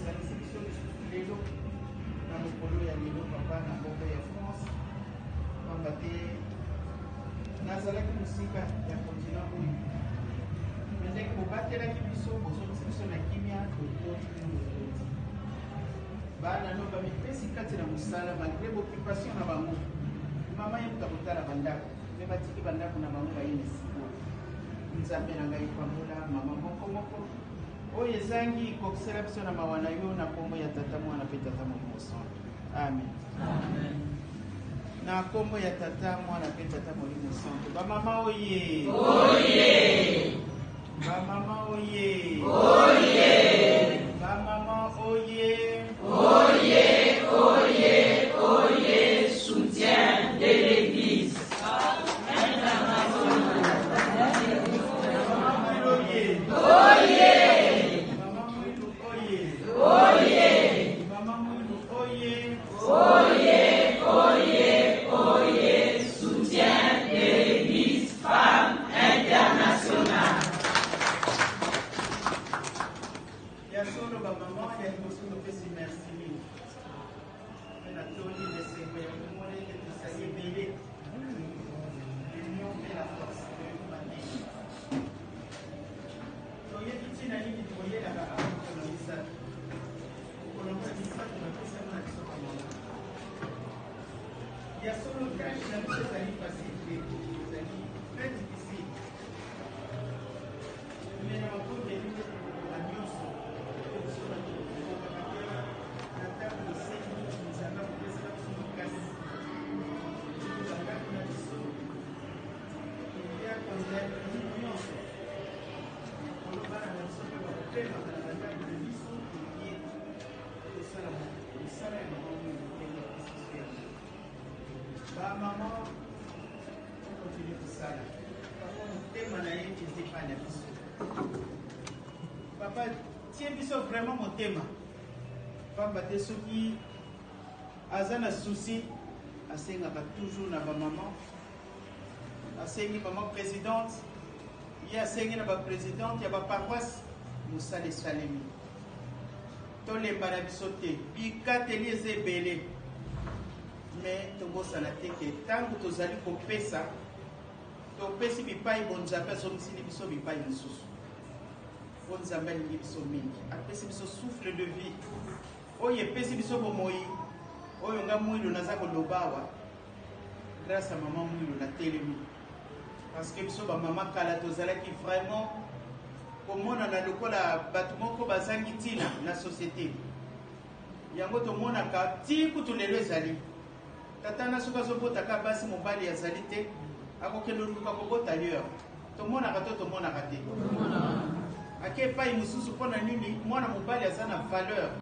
osalisi biso lisusu lelo na mokolo ya lelo papa na mboka ya France pamba te nazalaki mosika ya kontina oyo me ndenge bobatelaki biso bozongisi biso na kimia tototi bana no bamipesi kati na mosala malgré boccupation na bango mama yokuta kotala bandako me batiki bandako na bango bayini siko nzambe na ngai pambola mama moko oyo ezangi kokisela biso na mawa na yo na kombo ya tata mwana mpe tata molimo santo amen na kombo ya tata mwana mpe tata molimo santo bamama oye bamama oye bamama oye soutien de l'église. Il y a solo cash dans les années passées, des années très difficiles. Mais dans le cours des livres de la nuance, sur la table de 5 minutes, nous avons fait ça sur le casse. Nous avons fait la leçon. Il y a quand même une nuance. On va à la leçon de la table de l'issue qui est le salaire. Le salaire maman, on continue tout ça là. Papa, on t'aime en aïe, tu sais pas la biso. Papa, tiens biso vraiment mon thème. Papa, t'es ceux qui ont un souci, assez toujours na ba maman. Assez maman présidente. Il y a assez na ba présidente, il y a ba paroisse, nous salé salemi. Tous les barabisoté, pika telieze belé. Mais tobosana te ke ntango tozali kopesa topesi bipai bonzambe azomisili biso bipai mosusu po nzambe alingi biso mingi apesi biso souffle de vie oyo epesi biso bomoi oyo nga mwilu naza koloba awa grâce à mama mwilu na telemi parce que biso bamama kala tozalaki vraiment komonana lokola bato moko bazangi ntina na société yango tomonaka ti kutu lelo ezali tata na soka zobota ka basi mobali ya zali te akokende luka kobota lieur tomonaka to tomonaka te ake epai mosusu mpo na nini mwana mobali aza na valeur